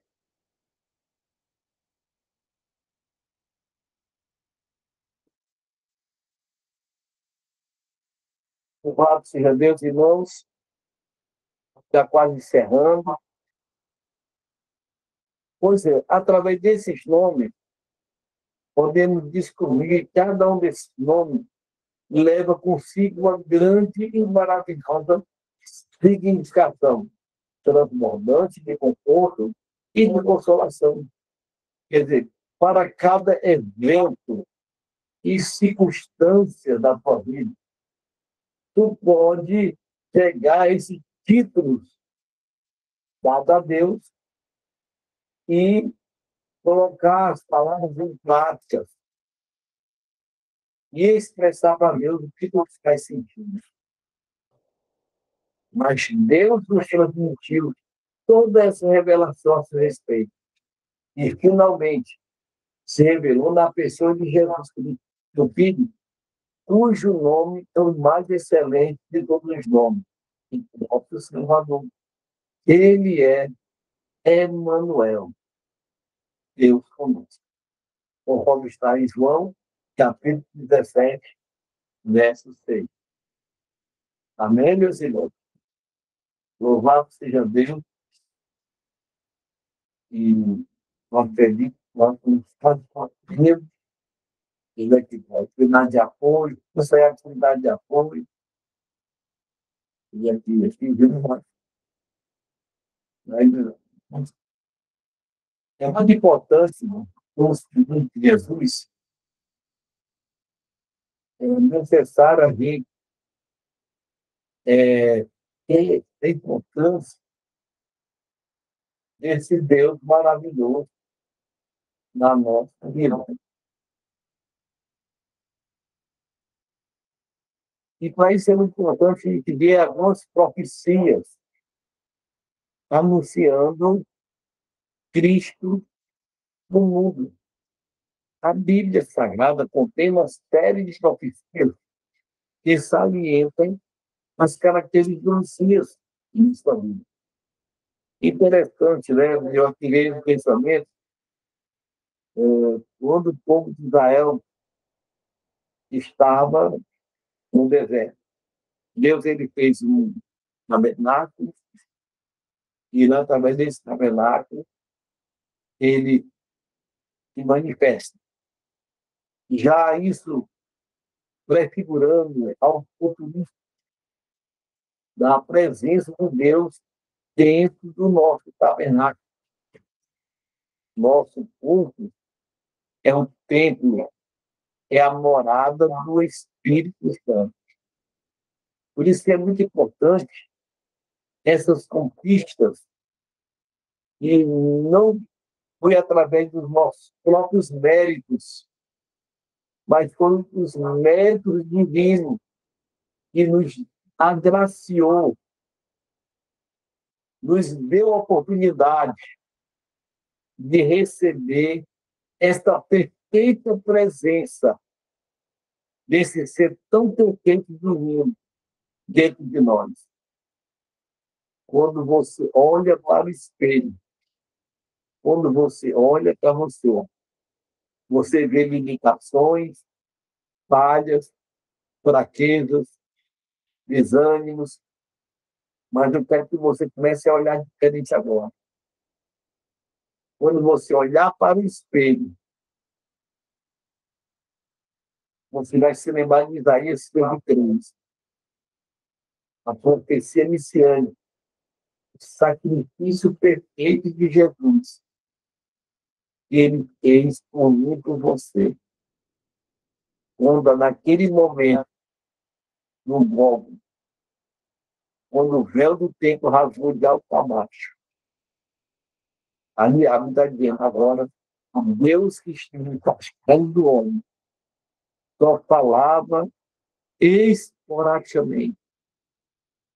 Louvado seja Deus, irmãos, já quase encerrando. Pois é, através desses nomes, podemos descobrir que cada um desses nomes leva consigo uma grande e maravilhosa significação, transbordante de conforto e de consolação. Quer dizer, para cada evento e circunstância da tua vida, tu pode pegar esses títulos dados a Deus e colocar as palavras em práticas e expressar para Deus o que nos faz sentido. Mas Deus nos transmitiu toda essa revelação a seu respeito. E, finalmente, se revelou na pessoa de Jesus Cristo, seu Filho, cujo nome é o mais excelente de todos os nomes, e próprio Salvador. Ele é Emmanuel, Deus conosco. Conforme está em João, capítulo 17, verso 6. Amém, meus irmãos? Louvado seja Deus. E nós acredito, nós estamos fazendo atividade de apoio, isso é atividade de apoio, e aqui vemos mais. É muito importante, o seguinte, Jesus, é necessário a gente ter a importância desse Deus maravilhoso na nossa vida. E para isso é muito importante a gente ver algumas profecias anunciando Cristo no mundo. A Bíblia Sagrada contém uma série de profecias que salientam as características do Messias em sua vida. Interessante, né? Eu adquiri um pensamento quando o povo de Israel estava no deserto. Deus ele fez um tabernáculo e, através desse tabernáculo, ele se manifesta. Já isso prefigurando ao futuro da presença de Deus dentro do nosso tabernáculo. Nosso corpo é um templo, é a morada do Espírito Santo. Por isso que é muito importante essas conquistas, e não foi através dos nossos próprios méritos, mas foram os méritos divinos que nos agraciou, nos deu a oportunidade de receber esta perfeita presença desse ser tão perfeito do mundo dentro de nós. Quando você olha para o espelho, quando você olha para você vê limitações, falhas, fraquezas, desânimos, mas eu quero que você comece a olhar diferente agora. Quando você olhar para o espelho, você vai se lembrar de Isaías 53, a profecia messiânica, o sacrifício perfeito de Jesus. Ele fez por mim, por você. Quando, naquele momento, no Gólgota, quando o véu do templo rasgou de alto a baixo, ali a Bíblia está dizendo agora, Deus que esteve afastando do homem, só falava esporadicamente.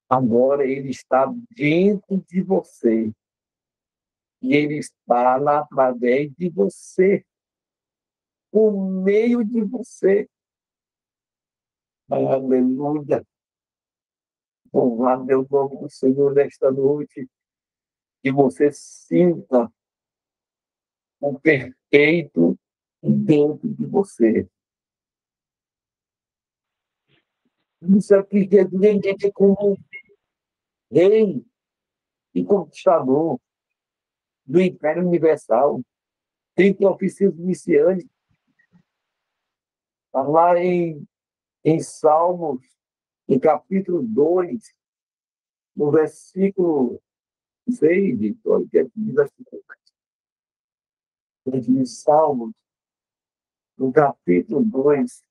Agora ele está dentro de você. E ele está lá através de você, por meio de você. Aleluia. Louvado é o nome do Senhor nesta noite. Que você sinta o perfeito dentro de você. Isso aqui quer dizer que como rei e conquistador do Império Universal, tem oficinas iniciantes, está lá em Salmos, no capítulo 2, no versículo 6, olha o que é que diz aqui, de Salmos, no capítulo 2,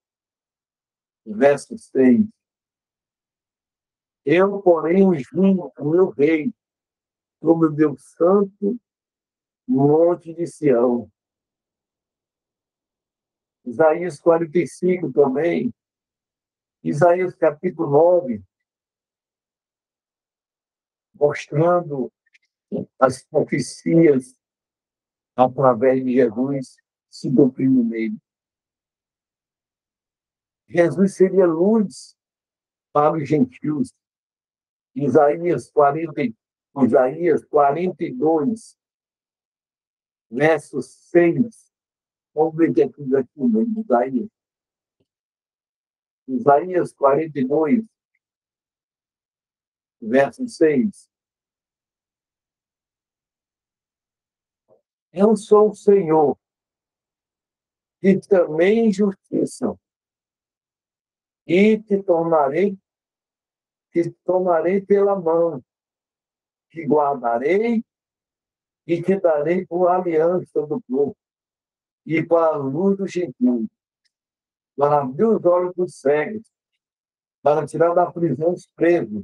verso 6. Eu, porém, os junto o meu rei, como o meu santo monte de Sião. Isaías 45 também, Isaías capítulo 9, mostrando as profecias através de Jesus se cumprindo nele. Jesus seria luz para os gentios. Isaías 42, verso 6. Vamos ver o que é tudo aqui mesmo, Isaías. Isaías 42, verso 6. Eu sou o Senhor, que também justiça, e te tomarei pela mão, te guardarei e te darei por aliança do povo e para a luz do gentios, para abrir os olhos dos cegos, para tirar da prisão os presos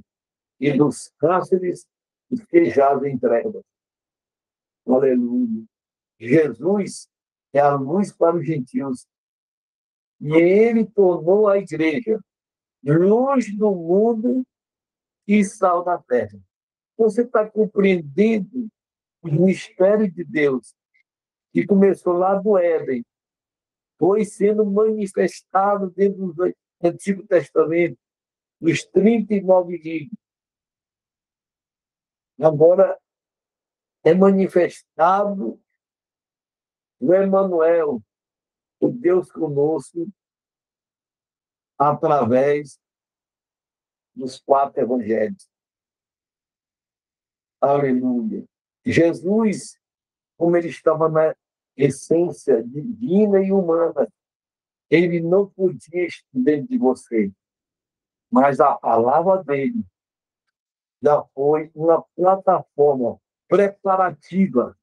e dos cárceres os que jazem em trevas. Aleluia. Jesus é a luz para os gentios. E ele tornou a igreja luz do mundo e sal da terra. Você está compreendendo o mistério de Deus, que começou lá do Éden, foi sendo manifestado dentro do Antigo Testamento, nos 39 livros. Agora é manifestado no Emmanuel, o Deus conosco, através dos 4 evangelhos. Aleluia. Jesus, como ele estava na essência divina e humana, ele não podia estar dentro de você, mas a palavra dele já foi uma plataforma preparativa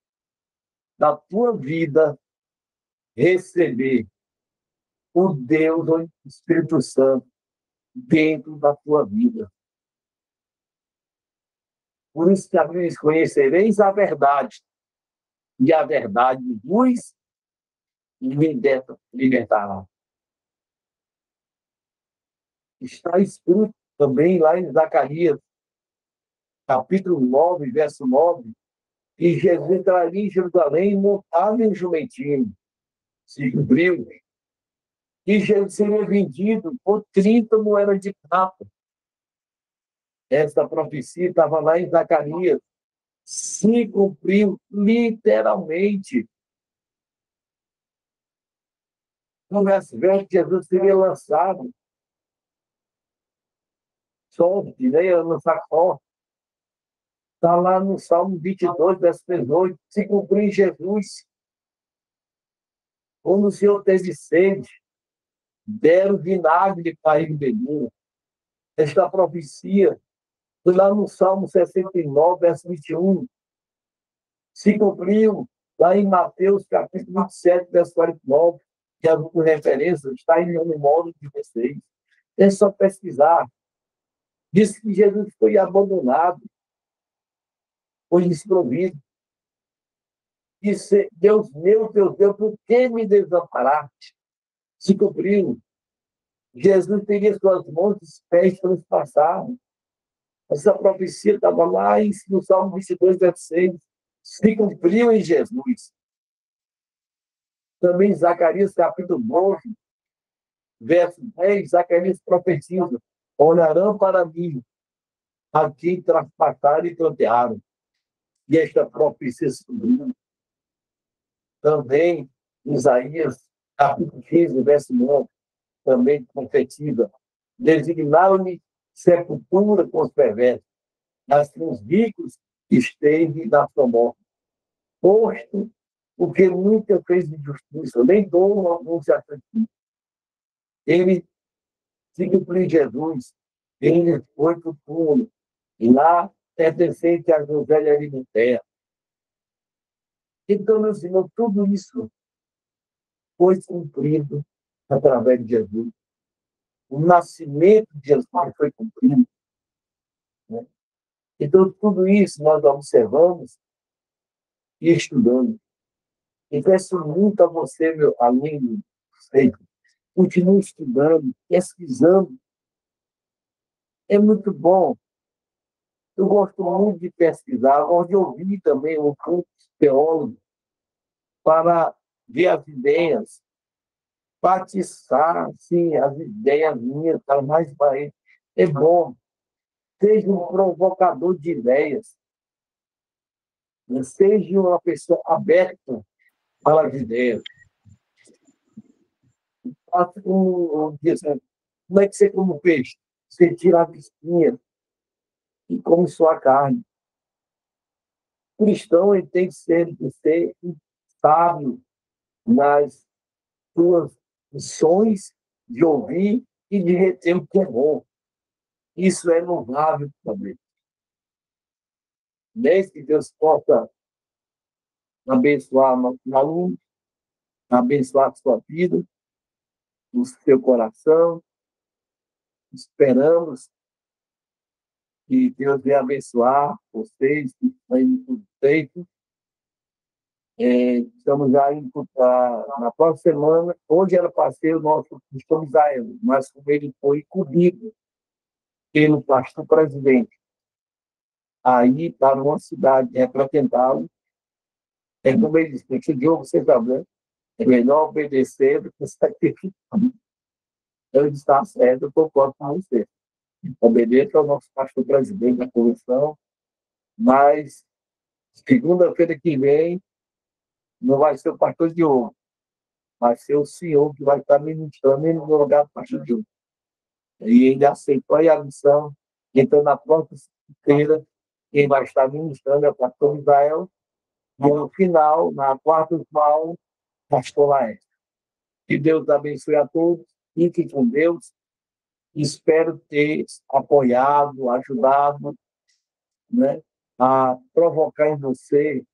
da tua vida receber o Deus, o Espírito Santo, dentro da tua vida. Por isso que a Bíblia diz: conhecereis a verdade, e a verdade vos libertará. Está escrito também lá em Zacarias, capítulo 9, verso 9, que Jesus entraria em Jerusalém montado em um jumentinho. Se cumpriu. E Jesus seria vendido por 30 moedas de prata. Essa profecia estava lá em Zacarias. Se cumpriu literalmente. No verso Jesus seria lançado sorte, né? Ia lançar sorte. Está lá no Salmo 22, verso 18. Se cumpriu em Jesus. Quando o Senhor teve sede, deram vinagre para ele beber. Esta profecia foi lá no Salmo 69, verso 21. Se cumpriu lá em Mateus, capítulo 27, verso 49, que é por referência, está em memória de vocês. É só pesquisar. Diz que Jesus foi abandonado, foi desprovido. Disse: Deus meu, por que me desamparaste? Se cumpriu. Jesus teria suas mãos e os pés transpassados. Essa profecia estava lá no Salmo 22, verso 6. Se cumpriu em Jesus. Também Zacarias, capítulo 12, verso 10, Zacarias profetiza: olharão para mim a quem traspassaram e trotearam. E esta profecia se cumpriu. Também Isaías, capítulo 15, verso 9, também profetiza: Designaram-lhe sepultura com os perversos, mas com os ricos esteve na sua morte. Posto, porque nunca fez injustiça, nem dom algum se acrescentou. Ele se cumpriu Jesus, ele foi para o túmulo, e lá pertencente a José de Arimateia. Então, meu Senhor, tudo isso foi cumprido através de Jesus. O nascimento de Jesus foi cumprido. Né? Então, tudo isso nós observamos e estudamos. E peço muito a você, meu amigo, continue estudando, pesquisando. É muito bom. Eu gosto muito de pesquisar, gosto de ouvir também um pouco teólogo para ver as ideias, batizar assim, as ideias minhas, para mais para ele. É bom. Seja um provocador de ideias. Né? Seja uma pessoa aberta para as ideias. Faça como, como é que você come peixe? Você tira a espinha e come sua carne. O cristão ele tem que ser sábio nas suas missões de ouvir e de reter o que é bom. Isso é louvável também. Desde que Deus possa abençoar nossos alunos, abençoar a sua vida, o seu coração. Esperamos que Deus venha abençoar vocês, que estão indo tudo feito. Estamos já indo na próxima semana. Hoje era para ser o nosso pastor Israel, mas como ele foi incumbido pelo pastor presidente, aí para uma cidade representá-lo, como ele disse, que Deus você sabe, é melhor obedecer do que sacrificar. Então, ele está certo, eu concordo com você. Obedeça ao nosso pastor presidente da comissão, mas segunda-feira que vem não vai ser o pastor Diogo, vai ser o senhor que vai estar ministrando no lugar do pastor Diogo. E ele aceitou a missão, então na próxima feira quem vai estar ministrando é o pastor Israel, e no final, na quarta final, pastor Laércio. Que Deus abençoe a todos, fiquem com Deus. Espero ter apoiado, ajudado, né, a provocar em você,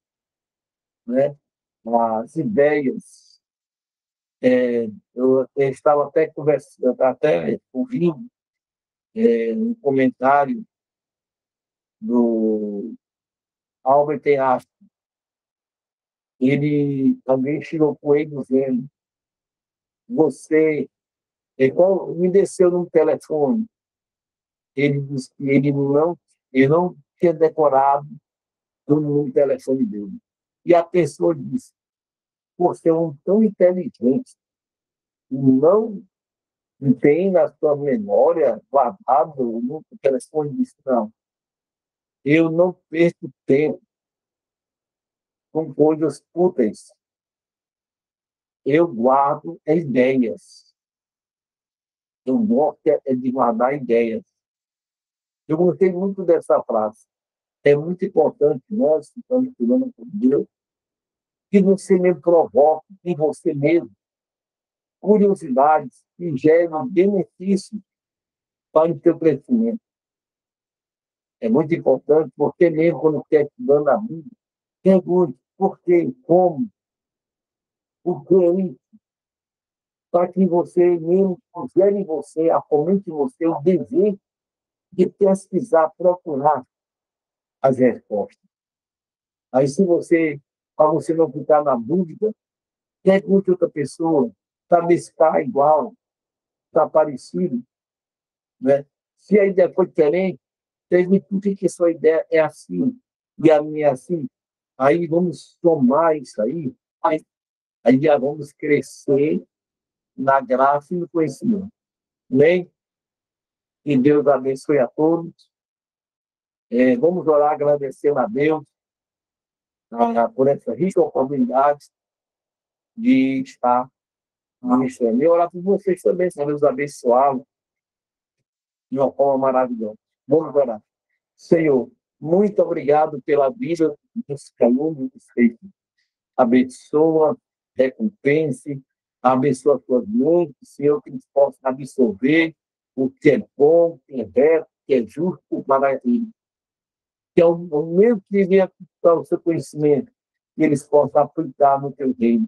né, as ideias. Eu estava até conversando, até ouvindo um comentário do Albert Einstein. Alguém chegou com ele dizendo: você, me desceu no telefone. Ele disse que ele não tinha decorado o número do telefone dele. E a pessoa disse: você é um tão inteligente, não tem na sua memória guardado o número do telefone. Disse: não, eu não perco tempo com coisas úteis. Eu guardo ideias. Eu gosto de guardar ideias. Eu gostei muito dessa frase. É muito importante nós que estamos estudando com Deus que você mesmo provoque em você mesmo curiosidades que geram benefício para o seu crescimento. É muito importante, você mesmo, quando estiver estudando a Bíblia, pergunte por quê, como, por que isso, para que você mesmo gere em você, fomente em você o desejo de pesquisar, procurar as respostas. Aí, se você, para você não ficar na dúvida, pergunte a outra pessoa, saber se está igual, está parecido, né? Se a ideia for diferente, pergunte por que sua ideia é assim e a minha é assim. Aí vamos somar isso aí já vamos crescer na graça e no conhecimento. Amém? Que Deus abençoe a todos. Vamos orar agradecendo a Deus por essa rica oportunidade de estar ministrando. E orar por vocês também, para Deus abençoá-los, de uma forma maravilhosa. Vamos orar. Senhor, muito obrigado pela vida dos calunos dos feitos. Abençoa, recompense, abençoa as suas mãos, Senhor, que eles possam absorver o que é bom, o que é reto, o que é justo para eles. Que é o mesmo que venha para o seu conhecimento, que eles possam aplicar no teu reino.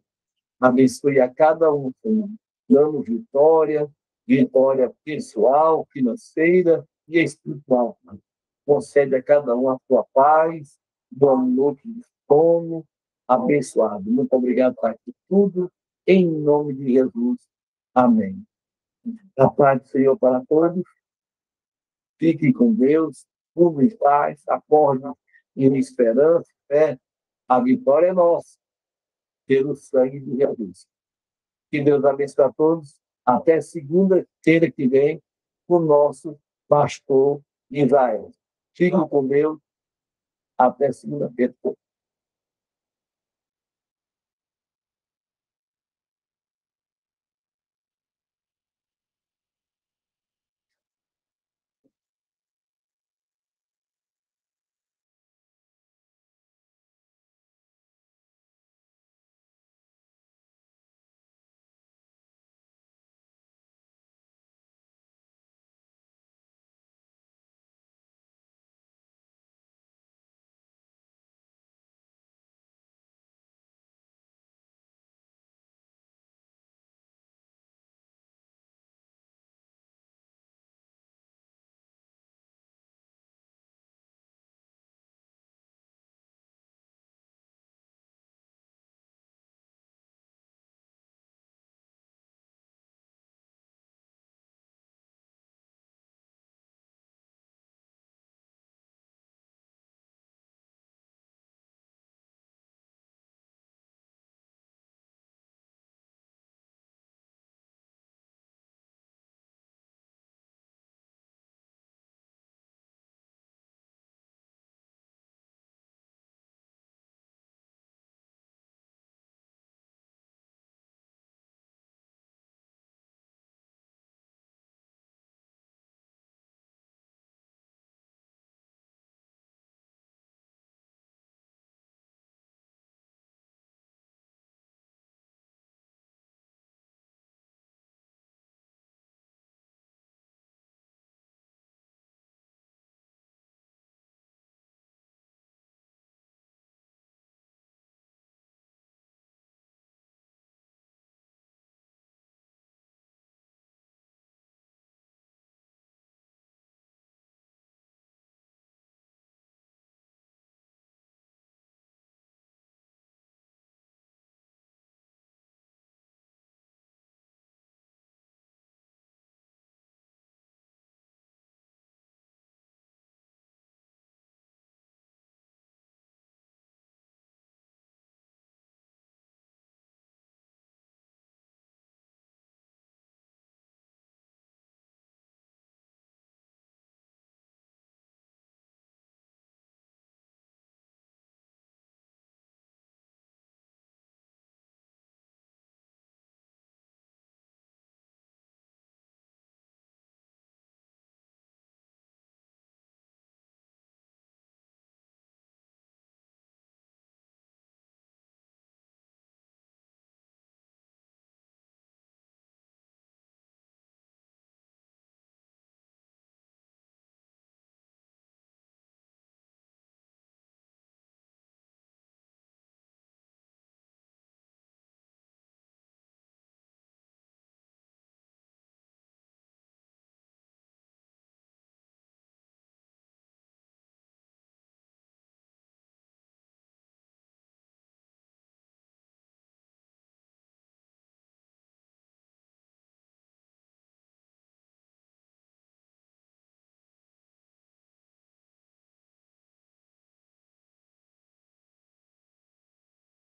Abençoe a cada um, Senhor, dando vitória, vitória pessoal, financeira e espiritual. Concede a cada um a sua paz, boa noite de sono, abençoado. Muito obrigado por tudo, em nome de Jesus. Amém. A paz do Senhor para todos. Fique com Deus, tudo em paz, acorde em esperança, fé. A vitória é nossa, pelo sangue de Jesus. Que Deus abençoe a todos. Até segunda-feira que vem, com o nosso pastor Israel. Fiquem com Deus. Até segunda-feira.